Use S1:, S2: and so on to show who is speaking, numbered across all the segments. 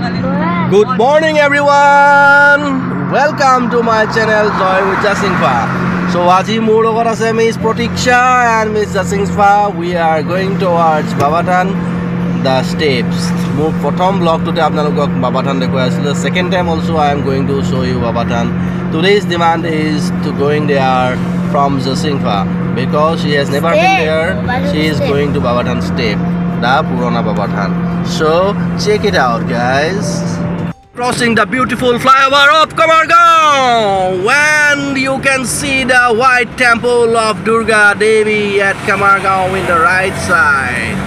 S1: Good morning everyone. Welcome to my channel Joy with Jasingfa. So aji মোৰ লগত আছে Miss Pratiksha and Miss Jasingfa. We are going towards Babatan the steps. মোৰ প্ৰথম blog তোতে আপোনালোকক Babatan দেখুৱাই আছিলো. Second time also I am going to show you Babatan. Today's demand is to going there from Jasingfa because she has never been there. She is going to Babatan step. The Purana Babatan. So check it out guys. Crossing the beautiful flyover of Kamargaon, when you can see the white temple of Durga Devi at Kamargaon in the right side.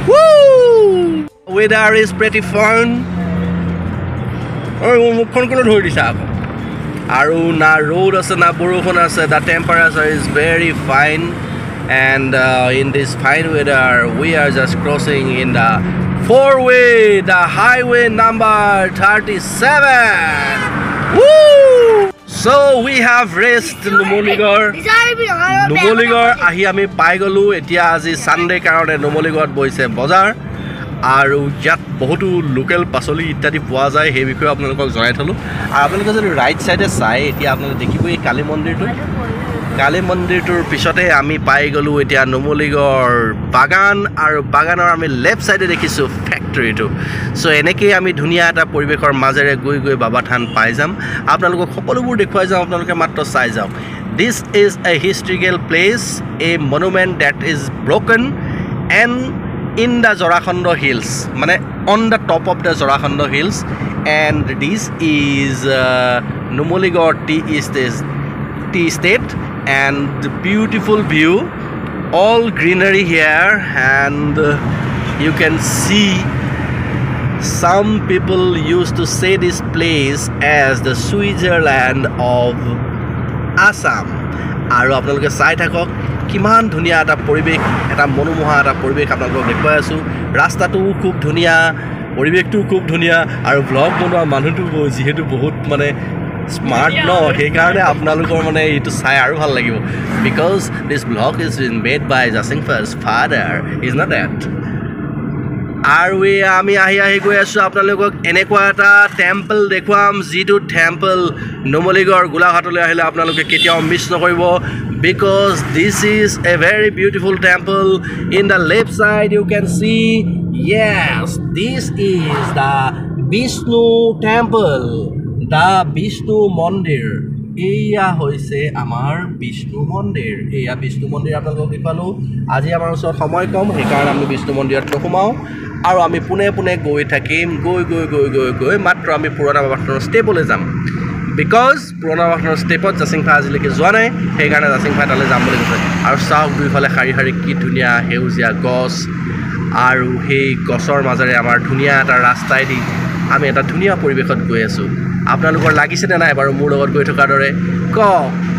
S1: Woo! Weather is pretty fun. Aru na road ase na borokhon ase. The temperature is very fine, and in this fine weather, we are just crossing in the four-way, the highway number 37. Woo! So we have reached Numoligarh. Numoligarh ahi ami pai golu. Etia aji Sunday karone Numoligarh boise bazar. Aru jat bohutu local pasoli ittadi poa jay he bikhoye apnalokok janai tholu. Aru apnaloke jodi right side e sai etia apnaloke dekhiboi Kali Mandir tu. Kali Mandir tur pisote ami pai golu etia Numoligarh bagan aru baganor ami left side e dekhisu factory tu. So eneke ami dhunia eta poribekhor majere goi Babatan pai jam. Apnalokok sokolobur dekhuai jam, apnaloke matro sai jam. This is a historical place, a monument that is broken and in the Zorakhondo hills, mane on the top of the Zorakhondo hills, and this is Numoligarh tea estate and the beautiful view, all greenery here, and you can see some people used to say this place as the Switzerland of Assam. Aru apnaloke sai thakok কিমান ধুনিয়া এটা পৰিবেশ, এটা মনোমোহা এটা পৰিবেশ আপোনালোকক দেখুৱাই আছো. ৰাস্তাটো খুব ধুনিয়া, পৰিবেশটো খুব ধুনিয়া, আৰু ব্লগ বনোৱা মানুহটো যিহেতু বহুত মানে স্মাৰ্ট ন, সেইকাৰণে আপোনালোকৰ মানে এইটো চাই আৰু ভাল লাগিব. Because this blog is made by Jasingfa's father, is not that. আৰু আমি আহি গৈ আছো আপোনালোকক এনেকুৱা এটা টেম্পল দেখুৱাম, যিটো টেম্পল Numoligarh গোলাঘাটলৈ আহিলে আপোনালোকে কেতিয়াও মিছ নকৰিব. Because this is a very beautiful temple. In the left side you can see, yes, this is the Vishnu temple, the Vishnu Mandir. Eya hoise amar Vishnu Mandir. Eya Vishnu Mandir apnalok dekhalo. Aji amar osor samoy kom, hekarone ami Vishnu Mandirat nokhomao. Aru ami pune goi thakim, goi matro ami Purana Babatan stepole jam. Because Purana Babatan stepot Jasingfa azileke joa nai, hekarone Jasingfa tale jam boli koise. Aru sauk dui phale khari ki dhunia heujia gos, aru hei gosor majare amar dhunia eta rastai di ami eta dhunia poribekhot goi asu. আপোনালোকৰ লাগিছে নে নাই বাৰু মোৰ লগত গৈ থকা দৰে?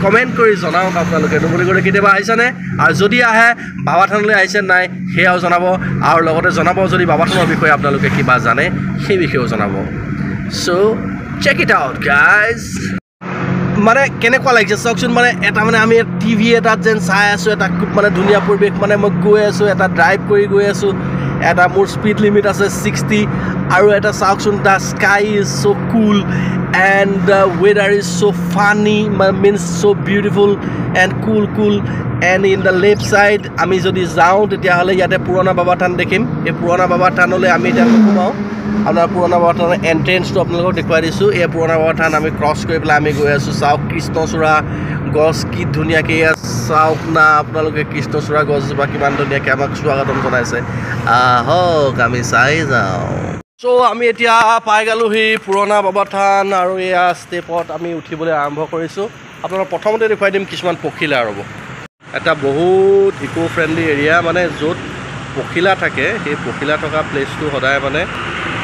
S1: কমেন্ট কৰি জনাওক আপোনালোকে Numoligarh কেতিয়াবা আহিছেনে, আৰু যদি আহে Babatanলৈ আহিছে নাই সেয়াও জনাব, আৰু লগতে জনাব যদি Babataনৰ বিষয়ে আপোনালোকে কিবা জানে সেই বিষয়েও জনাব. So check it out guys. মানে কেনেকুৱা লাগিছে চাওকচোন, মানে এটা মানে আমি টিভি এটাত যেন চাই আছো, এটা খুব মানে ধুনীয়া পৰিৱেশ, মানে মই গৈ আছো, এটা ড্ৰাইভ কৰি গৈ আছো, এটা মোৰ স্পীড লিমিট আছে 60, আৰু এটা চাওকচোন the sky is so cool and the weather is so funny, means so beautiful and cool, and in the left side আমি যদি যাওঁ তেতিয়াহ'লে ইয়াতে Purana Babatan দেখিম. এই Purana Babatanলৈ আমি এতিয়া সোমাওঁ. আপোনাৰ Purana Babataনৰ এন্ট্ৰেন্সটো আপোনালোকক দেখুৱাই দিছোঁ. এই Purana Babatan আমি ক্ৰছ কৰি পেলাই আমি গৈ আছোঁ. চাওক কৃষ্ণচূড়া গছ কি ধুনীয়াকৈ চাওক না আপোনালোকে, কৃষ্ণচূড়া গছজোপা কিমান ধুনীয়াকৈ আমাক স্বাগতম জনাইছে. আহক আমি চাই যাওঁ. চ' আমি এতিয়া পাই গ'লোহি Purana Babatan, আৰু এয়া ষ্টেপত আমি উঠিবলৈ আৰম্ভ কৰিছোঁ. আপোনালোকক প্ৰথমতে দেখুৱাই দিম কিছুমান পখিলা ৰ'ব. এটা বহুত ইকো ফ্ৰেণ্ডলি এৰিয়া, মানে য'ত পখিলা থাকে সেই পখিলা থকা প্লেচটো সদায় মানে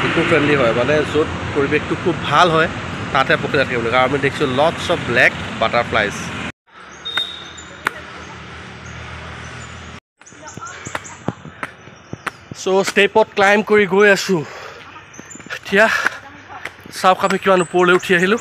S1: ইকো ফ্ৰেণ্ডলি হয়, মানে য'ত পৰিৱেশটো খুব ভাল হয় তাতে পখিলা থাকিব লাগে. আৰু আমি দেখিছোঁ লটছ অফ ব্লেক বাটাৰফ্লাইজ. চ' ষ্টেপত ক্লাইম্ব কৰি গৈ আছোঁ. এতিয়া চাওক আমি কিমান ওপৰলৈ উঠি আহিলোঁ.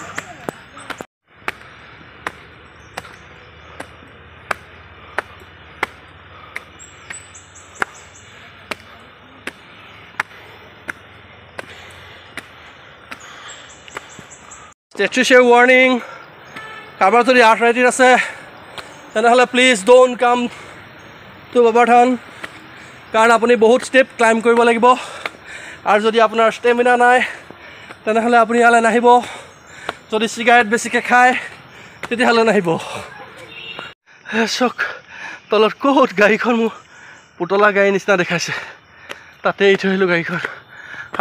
S1: তেত্ৰিশে ৱাৰ্ণিং কাৰোবাৰ যদি আৰ্থৰাইটিছ আছে তেনেহ'লে প্লিজ ডোণ্ট কাম টু বাবাথান কাৰণ আপুনি বহুত ষ্টেপ ক্লাইম্ব কৰিব লাগিব আৰু যদি আপোনাৰ ষ্টেমিনা নাই তেনেহ'লে আপুনি ইয়ালৈ নাহিব যদি চিগাৰেট বেছিকৈ খায় তেতিয়াহ'লে নাহিব চক তলত ক'ত গাড়ীখন মোৰ পুতলা গাড়ী নিচিনা দেখাইছে তাতে এৰি থৈ আহিলোঁ গাড়ীখন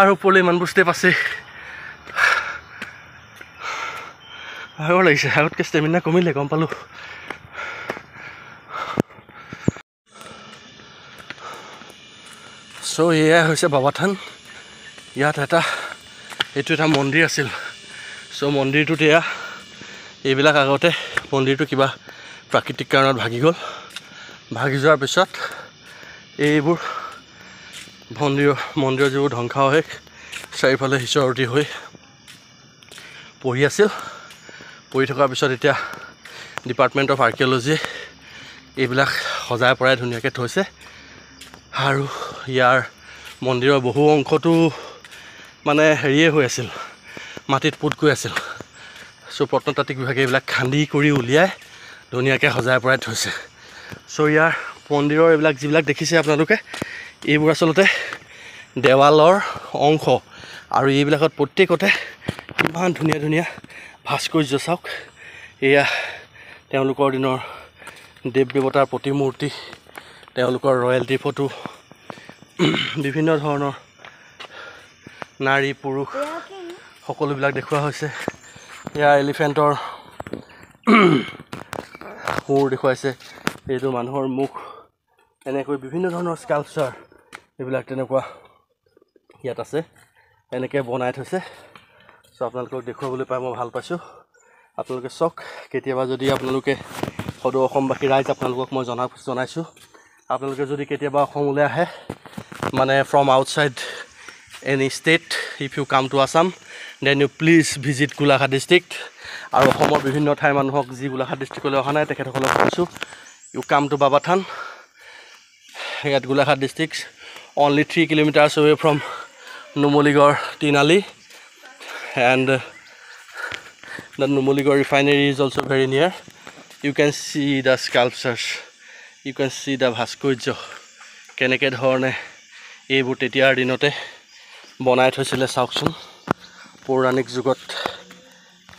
S1: আৰু ওপৰলৈ ইমানবোৰ ষ্টেপ আছে ভাগৰ লাগিছে আগতকৈ ষ্টেমিনা কমিলে গম পালোঁ চ' এয়াই হৈছে বাবাথান ইয়াত এইটো এটা মন্দিৰ আছিল চ' মন্দিৰটোত এইবিলাক আগতে মন্দিৰটো কিবা প্ৰাকৃতিক কাৰণত ভাগি গ'ল ভাগি যোৱাৰ পিছত এইবোৰ মন্দিৰৰ যিবোৰ ধ্বংসাৱশেষ চাৰিওফালে সিঁচৰতি হৈ পৰি আছিল পৰি থকাৰ পিছত এতিয়া ডিপাৰ্টমেণ্ট অফ আৰ্কিঅ'লজিয়ে এইবিলাক সজাই পৰাই ধুনীয়াকৈ থৈছে আৰু ইয়াৰ মন্দিৰৰ বহু অংশটো মানে হেৰিয়ে হৈ আছিল মাটিত পোত গৈ আছিল চ' প্ৰত্নতাত্ত্বিক বিভাগে এইবিলাক খান্দি কৰি উলিয়াই ধুনীয়াকৈ সজাই পৰাই থৈছে চ' ইয়াৰ মন্দিৰৰ এইবিলাক যিবিলাক দেখিছে আপোনালোকে এইবোৰ আচলতে দেৱালৰ অংশ আৰু এইবিলাকত প্ৰত্যেকতে কিমান ধুনীয়া ধুনীয়া ভাস্কৰ্য চাওক এয়া তেওঁলোকৰ দিনৰ দেৱ দেৱতাৰ প্ৰতিমূৰ্তি তেওঁলোকৰ ৰয়েলটি ফটো বিভিন্ন ধৰণৰ নাৰী পুৰুষ সকলোবিলাক দেখুওৱা হৈছে এয়া এলিফেণ্টৰ শুৰ দেখুৱাইছে এইটো মানুহৰ মুখ এনেকৈ বিভিন্ন ধৰণৰ স্কাল্পচাৰ এইবিলাক তেনেকুৱা ইয়াত আছে এনেকৈ বনাই থৈছে চ' আপোনালোকক দেখুৱাবলৈ পাই মই ভাল পাইছোঁ আপোনালোকে চাওক কেতিয়াবা যদি আপোনালোকে সদৌ অসমবাসী ৰাইজ আপোনালোকক মই জনাইছোঁ আপোনালোকে যদি কেতিয়াবা অসমলৈ আহে মানে from outside any state if you come to Assam then you please visit Golaghat district আৰু অসমৰ বিভিন্ন ঠাইৰ মানুহক যি গোলাঘাট ডিষ্ট্ৰিক্টলৈ অহা নাই তেখেতসকলক কৈছোঁ ইউ কাম টু বাবাথান ইয়াত Golaghat district only 3 kilometres away from Numaligarh Tiniali and the Numuligor refinery is also very near. You can see the sculptures, you can see the ভাস্কৰ্য কেনেকৈ ধৰণে এইবোৰ তেতিয়াৰ দিনতে বনাই থৈছিলে চাওকচোন পৌৰাণিক যুগত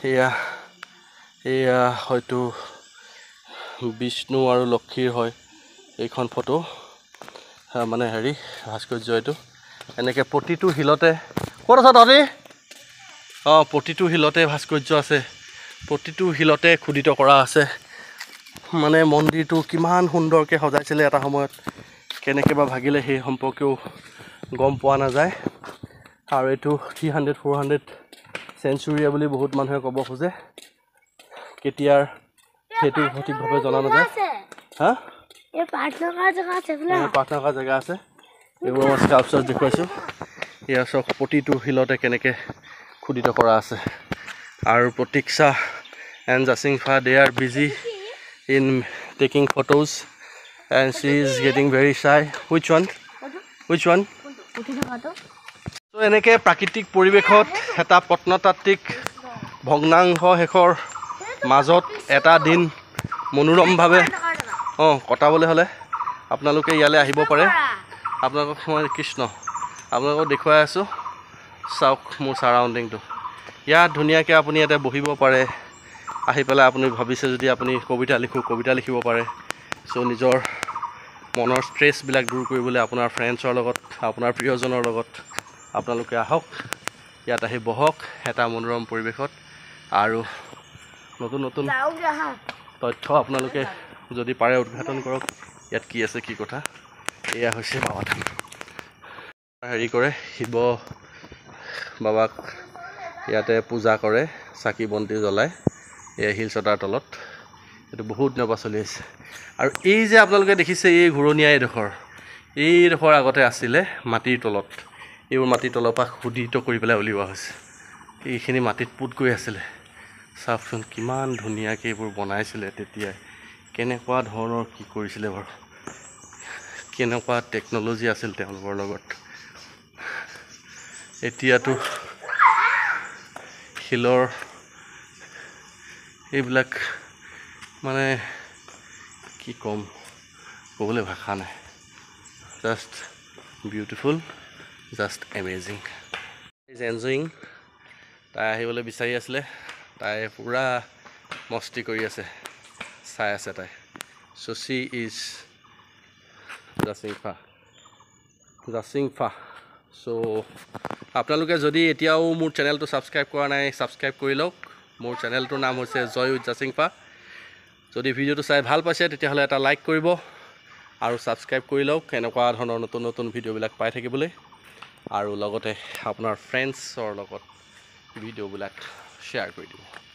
S1: এয়া হয়তো বিষ্ণু আৰু লক্ষীৰ হয় এইখন ফটো মানে হেৰি ভাস্কৰ্য এইটো এনেকৈ প্ৰতিটো শিলতে ক'ত আছা তহঁতি প্ৰতিটো শিলতে ভাস্কৰ্য আছে প্ৰতিটো শিলতে খোদিত কৰা আছে মানে মন্দিৰটো কিমান সুন্দৰকৈ সজাইছিলে এটা সময়ত কেনেকৈ বা ভাগিলে সেই সম্পৰ্কেও গম পোৱা নাযায় আৰু এইটো 300-400 চেঞ্চুৰীয়া বুলি বহুত মানুহে ক'ব খোজে কেতিয়াৰ সেইটো সঠিকভাৱে জনা নাযায় হা প্ৰাৰ্থনা কৰা জেগা আছে এইবোৰ মই স্কাল্পচাৰ দেখুৱাইছোঁ ইয়াৰ চব প্ৰতিটো শিলতে কেনেকৈ খোদিত কৰা আছে আৰু Pratiksha and Jasingfa they are busy in taking photos and she is getting very shy which one ত' এনেকৈ প্ৰাকৃতিক পৰিৱেশত এটা প্ৰত্নতাত্ত্বিক ভগ্নাংশ শেষৰ মাজত এটা দিন মনোৰমভাৱে কটাবলৈ হ'লে আপোনালোকে ইয়ালৈ আহিব পাৰে আপোনালোকক মই কৃষ্ণ আপোনালোকক দেখুৱাই আছোঁ চাওক মোৰ চাৰাউণ্ডিংটো ইয়াত ধুনীয়াকৈ আপুনি ইয়াতে বহিব পাৰে আহি পেলাই আপুনি ভাবিছে যদি আপুনি কবিতা লিখিব পাৰে চ' নিজৰ মনৰ ষ্ট্ৰেছবিলাক দূৰ কৰিবলৈ আপোনাৰ ফ্ৰেণ্ডছৰ লগত আপোনাৰ প্ৰিয়জনৰ লগত আপোনালোকে আহক ইয়াত আহি বহক এটা মনোৰম পৰিৱেশত আৰু নতুন নতুন তথ্য আপোনালোকে যদি পাৰে উদ্ঘাটন কৰক ইয়াত কি আছে কি কথা এয়া হৈছে বাবাথান হেৰি কৰে শিৱ বাবাক ইয়াতে পূজা কৰে চাকি বন্তি জ্বলায় এই শিলচটাৰ তলত এইটো বহুত দিনৰ পৰা চলি আছে আৰু এই যে আপোনালোকে দেখিছে এই ঘূৰণীয়া এইডোখৰ আগতে আছিলে মাটিৰ তলত এইবোৰ মাটিৰ তলৰ পৰা খোদিত কৰি পেলাই উলিওৱা হৈছে এইখিনি মাটিত পোত গৈ আছিলে চাওকচোন কিমান ধুনীয়াকৈ এইবোৰ বনাইছিলে তেতিয়াই কেনেকুৱা ধৰণৰ কি কৰিছিলে বাৰু কেনেকুৱা টেকন'লজি আছিল তেওঁলোকৰ লগত এতিয়াতো শিলৰ এইবিলাক মানে কি কম ক'বলৈ ভাষা নাই just beautiful just amazing is enjoying তাই আহিবলৈ বিচাৰি আছিলে তাই পুৰা মস্তি কৰি আছে চাই আছে তাই so she is জাচিংফা so আপোনালোকে যদি এতিয়াও মোৰ চেনেলটো ছাবস্ক্ৰাইব কৰা নাই ছাবস্ক্ৰাইব কৰি লওক মোৰ চেনেলটোৰ নাম হৈছে জয় উইথ জাচিংফা যদি ভিডিঅ'টো চাই ভাল পাইছে তেতিয়াহ'লে এটা লাইক কৰিব আৰু ছাবস্ক্ৰাইব কৰি লওক এনেকুৱা ধৰণৰ নতুন নতুন ভিডিঅ'বিলাক পাই থাকিবলৈ আৰু লগতে আপোনাৰ ফ্ৰেণ্ডছৰ লগত ভিডিঅ'বিলাক শ্বেয়াৰ কৰি দিব